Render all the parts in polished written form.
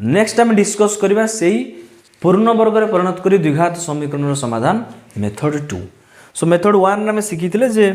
Next आम discuss करवा से पूर्ण वर्ग में परिणत कर द्विघात समीकरण समाधान मेथड 2। सो मेथड 1 आम शिखी जे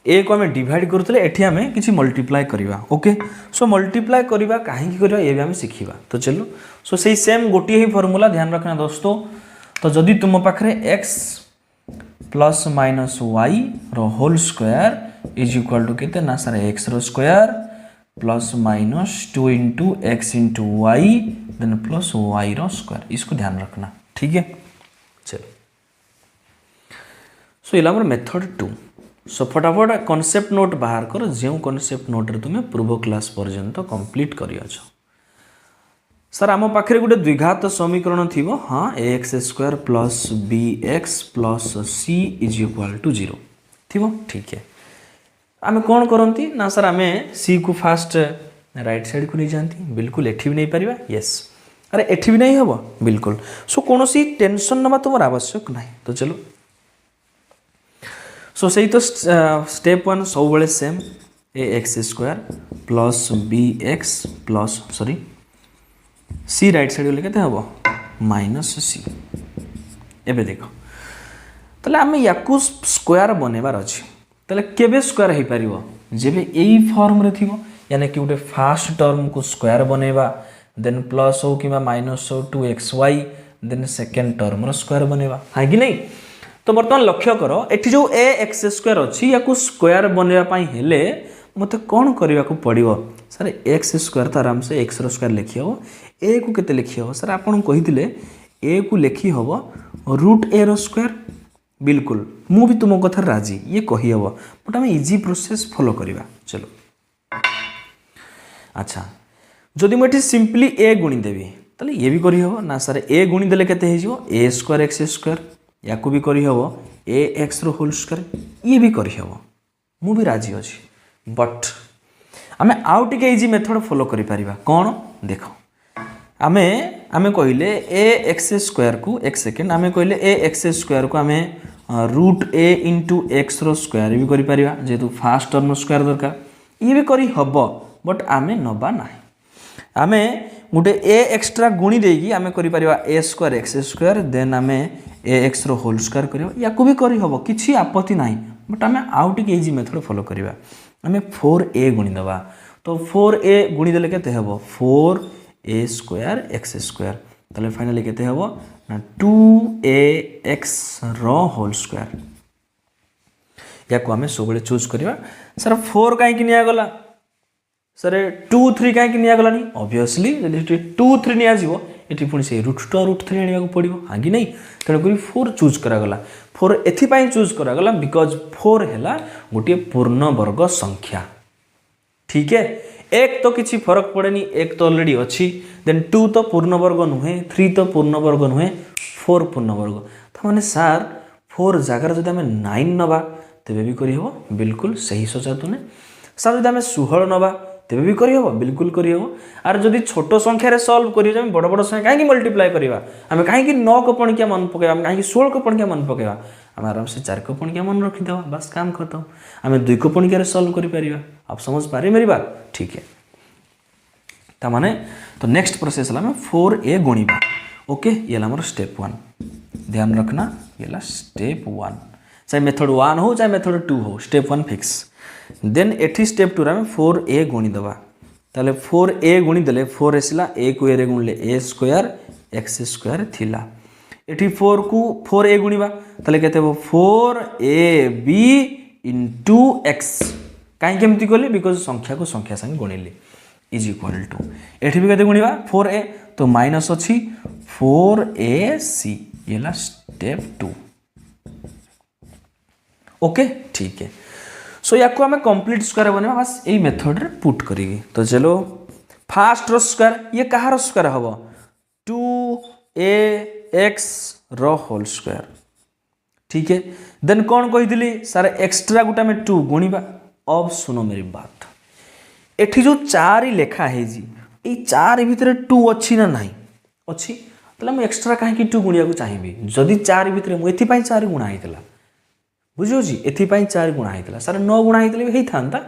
ए को आम डिवाइड करुले एठी आम किसी मल्टीप्लाए करवा। ओके सो मल्टीप्लाए करवा कहीं करवा ये भी आम शिखा। तो चलो सो से सेम गोटे ही फॉर्मूला ध्यान रखना दोस्तों। तो जदि तुम पाखे एक्स प्लस माइनस वाई रोल स्क्वायर इज इक्वाल टू केते ना सर एक्स रो square plus minus 2 into X into Y then plus Y रो स्क्वायर, इसको ध्यान रखना। ठीक है चलो सो ये मेथड 2। सो फटाफट कॉन्सेप्ट नोट बाहर कर जो कॉन्सेप्ट नोट रे तुम्हें पूर्व क्लास पर्यंत कंप्लीट करियछ। सर आम पाखे गोटे द्विघात समीकरण थी हाँ A X square plus B X plus C is equal to 0 थी। ठीक है आम कौन करती ना सर आम सी को फास्ट राइट साइड को नहीं जाती, बिल्कुल एठी भी नहीं पारिबा। यस अरे एठी भी नहीं हम बिल्कुल। सो कौन सी टेंशन नवा तुम आवश्यक ना। तो चलो सो सही तो स्टेप 1 सब बड़े same A X square plus B X plus sorry C right side गले केते हबो माइनस सी। एबे देखो तले आम याकू स्क्वायर बनेबार अछि तले केबे स्क्वायर हे परिबो जेबे एई फॉर्म रे थिबो यानी कि गोटे फास्ट टर्म को स्क्वायर बनेबा देन प्लस हो कि माइनस हो 2xy देन सेकेंड टर्म रो स्क्वायर बनेबा है कि नहीं। तो बर्तमान लक्ष्य कर एठी जो ए एक्स स्क्वायर अछि याकू स्क्वायर बनेबा पई हेले मते कोन करबा को पड़िबो सर एक्स स्क्वायर तो आराम से एक्स रो स्क्वायर लिखि हो ए को केते लिखि हो सर आपन कहिथिले ए को लिखि हो रूट ए रो स्क्वायर। बिल्कुल मु भी तुम कथा राजी ये कही हो बट आम इजी प्रोसेस फॉलो करवा। चलो अच्छा जदि मुझे सिंपली ए गुणी देवी ताले ये भी करी हो ना सर ए गुणी देले केते हे जिवो ए स्क्वायर एक्स स्क्वायर या को भी करी हो ए एक्स रो होल स्क्वायर ये भी करी हो मु भी राजी अछि। बट आमे आउ टिके इजी मेथड फॉलो करि परिबा कोन देखो आमे आमे कहले ए एक्स स्क्वायर को एक सेकेंड आमे कहले ए एक्स स्क्वायर को आमे रूट ए इंटू एक्स रो स्क्वायर भी करि परिबा जेतु फास्ट टर्म स्क्वायर दरकार ये भी करी हबो बट आमे नबा नाही। आमे गोटे ए एक्स्ट्रा गुणी देगी आमे करि परिबा ए स्क्वायर एक्स स्क्वायर देन आमे ए एक्स रो होल स्क्वायर करियो या को भी करी हबो किछि आपत्ति नाही बट आमे आउ टिके इजी मेथड फॉलो करिबा। आमे 4a गुणी दबा तो 4a गुणी देले केते हबो 4a स्क्वायर एक्स स्क्वायर तले फाइनली केते हबो ना 2ax रो होल स्क्वायर या को आमे सबले चूज करिबा। सर 4 काहे कि निया गला सर 2 3 काहे कि निया गलानी ऑब्वियसली जदि 2 3 निया जीवो एठी पुनी से √2 √3 आनिया को पड़िबो हां कि नहीं तेणु करी 4 चूज करा गला। 4 एथि पई चूज करा गला बिकॉज 4 हैला गोटे पूर्ण वर्ग संख्या। ठीक है एक तो किसी फरक पड़ेनी एक तो ऑलरेडी अच्छी देन 2 तो पूर्ण वर्ग नुहे 3 तो पूर्ण वर्ग नुहे 4 पूर्ण वर्ग तो माने सर 4 जगह जब आम 9 नवा तेबे भी करी हो बिल्कुल सही सोचा तुने। सर जब आम 16 नवा तेबे भी करी हो बिल्कुल करी हो। आर जदि छोट संख्या रे सॉल्व करियो जे बड़ बड़ संख्या काहे कि मल्टीप्लाई करबा आम काहे कि 9 को पणकिया मन पकेबा आम काहे कि 16 को पणकिया मन पकेबा आम आराम से 4 को पणकिया मन रखि देबा बस काम खत्म। आम 2 को पणकिया रे सॉल्व करि परिबा आप समझ पारे मेरी बात। ठीक है ता माने तो नेक्स्ट प्रोसेस ला में 4a गुणीबा। ओके ये ला हमर स्टेप 1 ध्यान रखना ये ला स्टेप 1 चाहे मेथड 1 हो चाहे मेथड 2 हो स्टेप 1 फिक्स। देन एठी स्टेप 2 रा में 4a गुणी दबा ताले 4a गुणी देले 4 एसला a को a रे गुणले a स्क्वायर x स्क्वायर थिला एठी 4 को 4a गुणीबा ताले केते हो 4ab इनटू x काहे केमती कोले बिकॉज़ संख्या को संख्या संग गुणिले इज इक्वल टू एठी भी केते गुणीबा 4a तो माइनस अछि 4ac ये ला स्टेप 2। ओके ठीक है सो या को हमें कंप्लीट स्क्वायर बनेबा बस एई मेथड रे पुट करिगी। तो चलो फास्ट रो स्क्वायर ये कहार स्क्वायर हबो 2ax रो होल स्क्वायर। ठीक है देन कौन कहिदिली सर एक्स्ट्रा गुटा में 2 गुणीबा। अब सुनो मेरी बात एठी जो 4 लेखा है जी ए 4 भितर 2 अछि ना नाही अछि तला मैं एक्स्ट्रा काहे कि 2 गुणिया को चाहिबी जदी 4 भितर मु एथि पई 4 गुणा आइतला बुझी एपाई 4 गुणा होता सार 9 गुणा होता था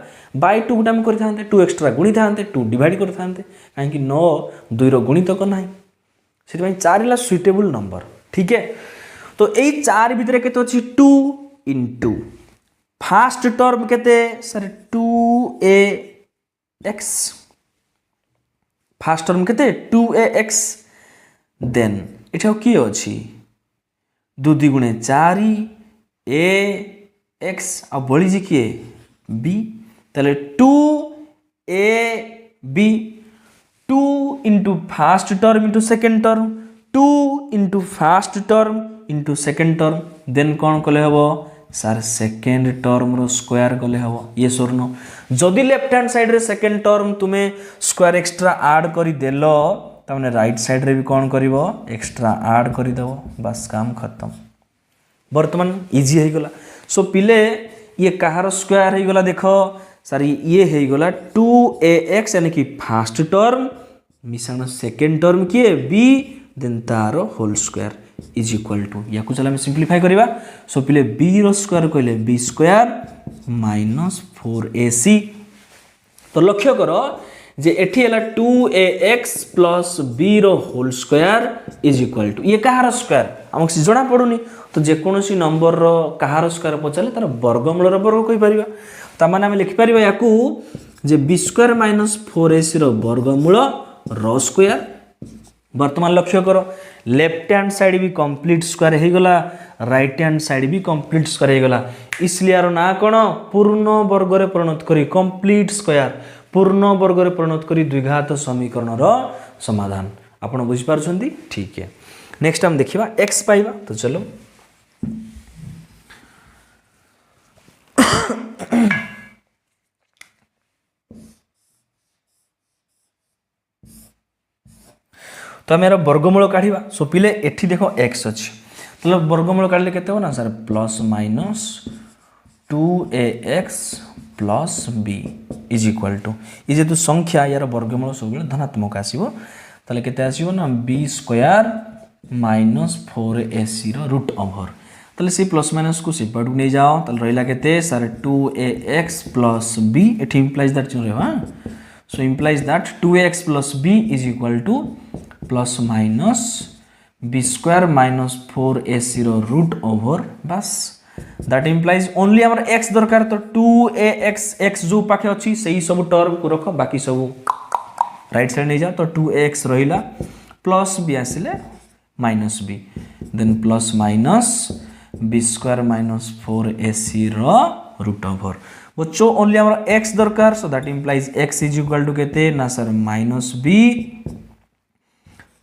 बाय 2 गोटे आम करते 2 एक्सट्रा गुणी था 2 डिवाइड करते कहीं 9 2 गुणितक ना से 4 है सुइटेबल नंबर ठीक है। तो यही 4 भितर के 2 इंटू फास्ट टर्म केते सर 2ax फास्ट टर्म केते 2ax देन एटा किए अच्छी 2 2 गुणे 4 ए एक्स आ बड़ी जी किए बी ताले 2 A B 2 into first term into second term 2 into first term into second term then कौन कले हम सार सेकेंड टर्म रो स्क्वायर कले हम ये स्वर्ण जदि लेफ्ट हैंड साइड रे सेकेंड टर्म तुम्हें स्क्वायर एक्स्ट्रा ऐड कर देल तमने राइट साइड रे भी कौन कर एक्स्ट्रा ऐड करदेव बस काम खत्म बर्तमान इजी हो गला। सो पिले ये कहार स्क्वायर हो गला देख सर ये हो गला 2ax यानी कि फास्ट टर्म मिश्रण सेकेंड टर्म किए b देन तार whole square is equal to या कुछ आम सिंप्लीफाई करवा। सो पिले b रो स्क्वायर कहले b स्क्वायर माइनस 4ac तो लक्ष्य करो जे एठी हला 2ax प्लस b रो whole square is equal to ये कहार स्क्वायर आमक से जଣା पड़ुनी तो जेकोसी नंबर रो कहार स्क्वायर पचारे तार वर्गमूल रो वर्ग कहि परिबा ता माने हम लिखि परिबा याकू जे b स्क्वायर माइनस 4ac रो वर्गमूल रो स्क्वायर। वर्तमान लक्ष्य करो लेफ्ट हैंड साइड भी कंप्लीट स्क्वायर हो गला राइट हैंड साइड भी कंप्लीट स्क्वायर हो गला इसलिए यार ना कौन पूर्ण वर्ग रे परिणत करी कंप्लीट स्क्वायर पूर्ण वर्ग रे परिणत करी द्विघात समीकरण रो समाधान आपण बुझी पारछंती ठीक है। नेक्स्ट हम देखिबा x पाइबा तो चलो तो आम यार वर्गमूल काढ़ा। सो पिले एठी देखो x अच्छी मतलब वर्गमूल काढ़ले केते हो ना sir plus minus 2ax plus b is equal to ये जेतु संख्या यार वर्गमूल सब धनात्मक आसीबो ताले केते आसीबो ना b स्क्वायर माइनस 4ac रो रूट ओवर ताले से प्लस माइनस को सेपरेट नहीं जाओ ताले रहिला केते sir 2ax plus b it implies that चो रेवा so implies that 2ax plus b is equal to plus minus b square minus 4ac रो रूट ओवर बस दैट इंप्लाइज ओनली हमर x दरकार तो 2ax x जो पाखे अछि सही सब टर्म को रख बाकी सब राइट साइड नहीं जा तो 2ax रहिला प्लस b आसिले minus b then plus minus b square minus 4ac रो रूट ओवर बच्चों ओनली हमर x दरकार so that implies x is equal to केते ना sir minus b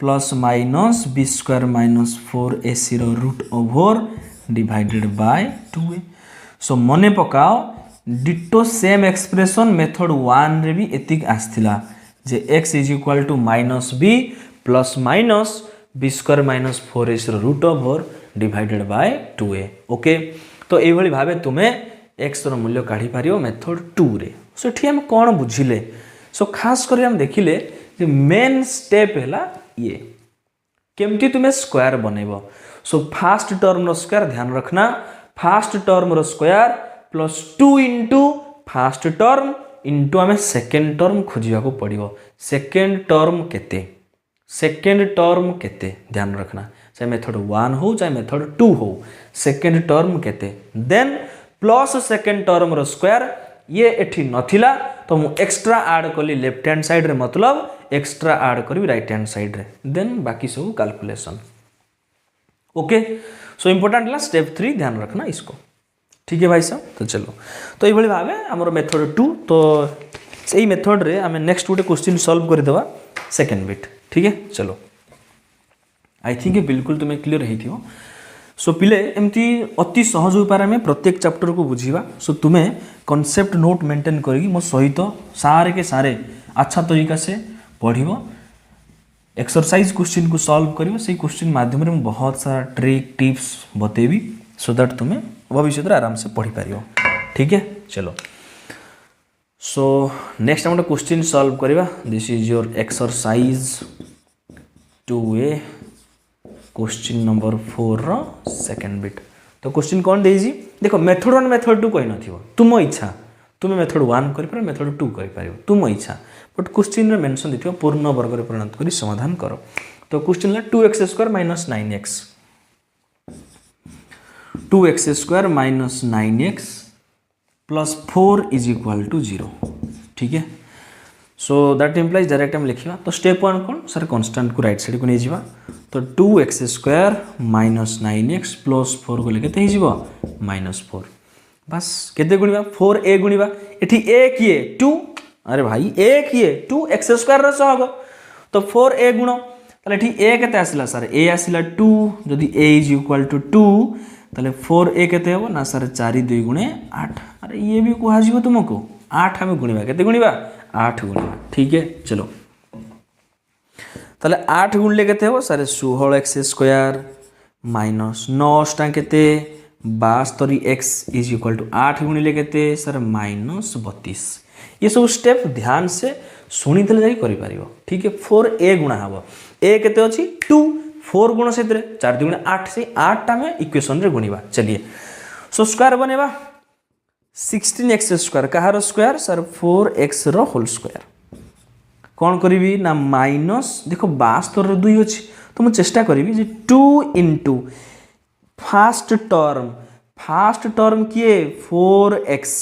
plus minus b square minus 4ac रो root over divided by 2a। So मने पकाओ ditto same expression method 1 रे भी एतिक आस्थिला जे x is equal to minus b plus minus b square minus 4ac रो root over divided by 2a okay. तो एई भली भाबे तुमे x रो मूल्य काढी पारियो मेथड 2 रे। सो एठी हम कोन बुझिले सो खास करी हम देखिले जे मेन स्टेप हैला ये केमती तुम्हें स्क्वायर बनेबो। सो फास्ट टर्म रो स्क्वायर ध्यान रखना फास्ट टर्म रो square plus 2 into first term into आम सेकेंड टर्म खोजा को पड़ो सेकेंड टर्म केते ध्यान रखना चाहे मेथड 1 हो चाहे मेथड 2 हो सेकेंड टर्म केते देन प्लस सेकेंड टर्म रो स्क्वायर ये एठी नथिला तो मु एक्स्ट्रा ऐड कली लेफ्ट हैंड साइड रे मतलब एक्स्ट्रा ऐड करी राइट हैंड साइड रे देन बाकी सब कैलकुलेशन ओके। सो इंपोर्टेंट ला स्टेप 3 ध्यान रखना इसको ठीक है भाई साहब। तो चलो तो ये भावे आमर मेथड 2 तो सही मेथड रे आम नेक्स्ट गोटे क्वेश्चन सॉल्व कर देवा सेकेंड बिट ठीक है। चलो आई थिंक बिल्कुल तुम्हें क्लियर हो। सो पिले एमती अति सहज उपाय में प्रत्येक चैप्टर को बुझीवा। सो तुम्हें कॉन्सेप्ट नोट मेंटेन करी मो सहित सारे के सारे अच्छा तरीका से पढ़िबो एक्सरसाइज क्वेश्चन को सॉल्व करियो से क्वेश्चन माध्यम रे बहुत सारा ट्रिक टिप्स बतेबी सो दैट तुम्हें भविष्य में आराम से पढ़ी पारियो ठीक है। चलो सो नेक्स्ट हम क्वेश्चन सॉल्व करिबा this is your exercise 2a question number 4 रो सेकंड बिट। तो क्वेश्चन कौन देजी देख मेथड 1 मेथड 2 कही नथिबो तुम इच्छा तुम्हें मेथड 1 कर पार मेथड 2 कर पार तुम इच्छा बट क्वेश्चन रे मेंशन देथिबो पूर्ण वर्ग रे परिणत करी समाधान करो तो क्वेश्चन ला 2x² - 9x 2x² - 9x plus 4 is equal to 0 ठीक है सो दैट इम्प्लाइज डायरेक्ट हम लिखा तो स्टेप 1 कौन सर कांस्टेंट को राइट साइड को नहीं जावा तो 2x² - 9x प्लस 4 को लेके ते जीवो -4 बस केते गुणिबा 4a गुणिबा एठी a किए 2 अरे भाई a किए 2x² रो सहग तो 4a गुण ताले एठी a केते आसिला सर a आसिला 2 जदी a इज इक्वल टू 2 ताले 4a केते हो ना सर 4 2 गुणे 8 अरे ये भी कहा जीवो तुमको 8 हमें गुणिबा केते गुणिबा 8 गुणिबा ठीक है चलो ताले 8 गुणले केते हो सर 16x² माइनस 9 टा केते 72x इज इक्वल टू 8 गुणिले केते सर -32 ये सब स्टेप ध्यान से सुनी देले जाई करि परिबो ठीक है 4a गुणा हबो a केते अछि 2 4 गुण से 4 2 8 से 8 टा में इक्वेशन रे गुणिबा चलिए सो स्क्वायर बनेबा 16x² कहार स्क्वायर सर 4x रो होल स्क्वायर कौन करी ना माइनस देखो 72 रो 2 अछि तो मैं चेष्टा करी जे 2 इंटू फास्ट टर्म किए 4x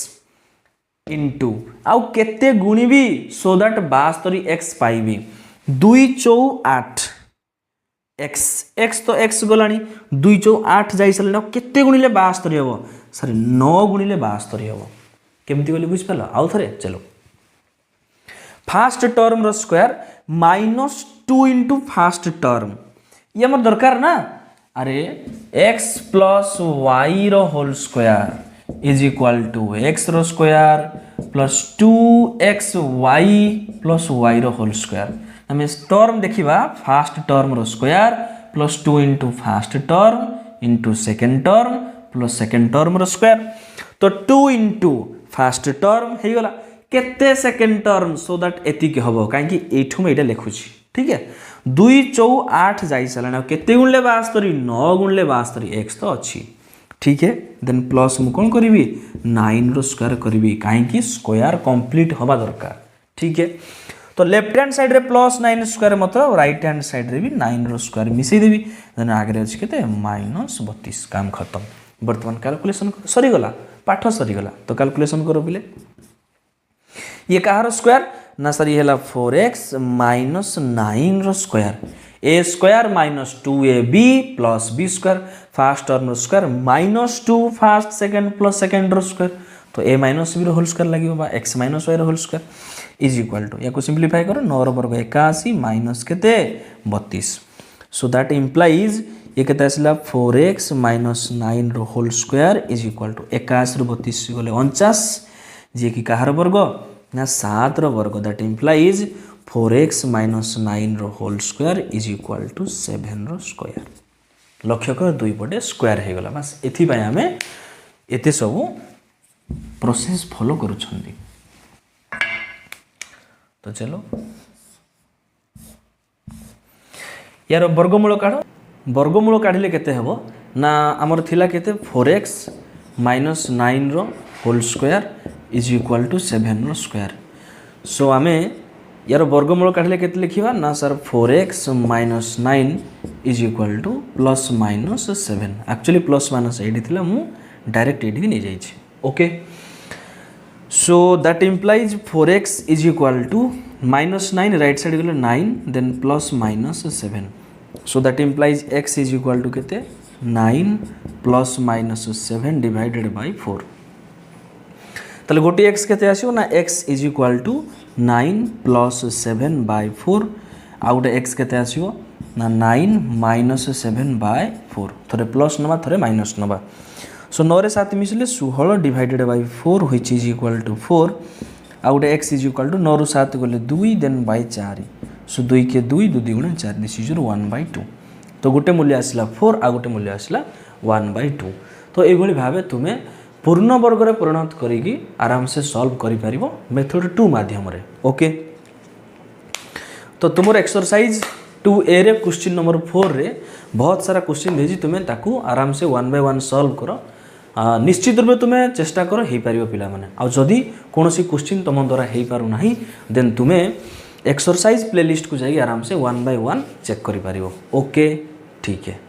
इंटू आउ केते गुणिबी सो दैट 72x पाइबी 2 4 8 x तो x गलानी 2 4 8 जाई सले केते गुणिले 72 हबो सर 9 गुणिले 72 हबो केमती बोली बुझ पालो आउ थरे चलो फास्ट टर्म रो स्क्वायर -2 इंटू फास्ट टर्म ये हमर दरकार ना अरे x प्लस y रो whole square is equal to x रो square plus 2xy plus y रो होल स्क्वायर हमें टर्म देखिबा फास्ट टर्म रो square plus 2 into first term into second term plus second term रो स्क्वायर तो 2 into first term हे गला केते सेकेंड टर्म सो दैट एतिक हबो काहे कि एठु में एटा लिखुची ठीक है 2 4 8 जाई सलाना केते गुणले 72 9 गुणले 72 x तो अछि ठीक है देन प्लस मु कोन करबी 9 रो स्क्वायर करबी काहे कि स्क्वायर कंप्लीट होबा दरकार ठीक है तो लेफ्ट हैंड साइड रे प्लस 9 स्क्वायर मतलब राइट हैंड साइड रे भी 9 रो स्क्वायर मिसई देबी देन आगे अछि केते -32 काम खत्म वर्तमान कैलकुलेशन सरी गला पाठ सरी गला तो कैलकुलेशन करो बिले ये कहार स्क्वायर ना सर ये हला 4x - 9 रो square a square - 2ab plus b square first term रो square -2 first second plus second रो स्क्वायर तो a - b रो होल स्क्वायर लागियो बा x - y रो whole square is equal to या को सिंपलीफाई करो 9 रो वर्ग 81 माइनस केते 32 सो दैट इंप्लाइज ये केते आसला 4x - 9 रो whole square is equal to 81 रो 32 गले 49 जे कि कहार वर्ग ना 7 रो वर्ग दैट इंप्लाइज 4x - 9 रो whole square is equal to 7 रो स्क्वायर लक्ष्य कर दुई पटे स्क्वायर हे गला बस एथि पय हमें एते सब प्रोसेस फॉलो करू छंदी तो चलो यार वर्गमूल काढ वर्गमूल काढिले केते हेबो ना हमर थिला केते 4x - 9 रो whole square is equal to 7 रो स्क्वायर सो आमे यार वर्गमूल काढिले केते लिखिबा ना sir 4x - 9 is equal to plus minus 7 actually plus minus एडी थिला मु डायरेक्ट एडी नै जाई छी okay so that implies 4x is equal to -9 right side गले 9 then plus minus 7 so that implies x is equal to केते 9 plus minus 7 divided by 4 ताले गोटी x केते आसीओ ना x is equal to 9 plus 7 by 4 आ गोटे x केते आसीओ ना 9 माइनस 7 बाय 4 थरे प्लस नबा थरे माइनस नबा सो 9 रे 7 मिसले 16 divided by 4 which is equal to 4 आ गोटे x इज इक्वल टू 9 रु 7 गले 2 देन बाय 4 सो 2 के 2 2 गुणे 4 दिस इज 1/2 तो गोटे मूल्य आसला 4 आ गोटे मूल्य आसला 1/2 तो ए भली भाबे तुमे पूर्ण वर्ग रे परिणत करिकी आराम से सॉल्व करि परिबो मेथड 2 माध्यम रे ओके तो तुमर एक्सरसाइज 2A रे क्वेश्चन नंबर 4 रे बहुत सारा क्वेश्चन देजी तुम्हें ताकू आराम से 1 बाय 1 सॉल्व करो। निश्चित रूप तुम्हें चेष्टा कर हो पार पिला माने आ जदि कौन सी क्वेश्चन तुम द्वारा हो पार ना देन तुम्हें एक्सरसाइज प्लेलिस्ट को जाइए आराम से 1 बाय 1 चेक कर पार। ओके ठीक है।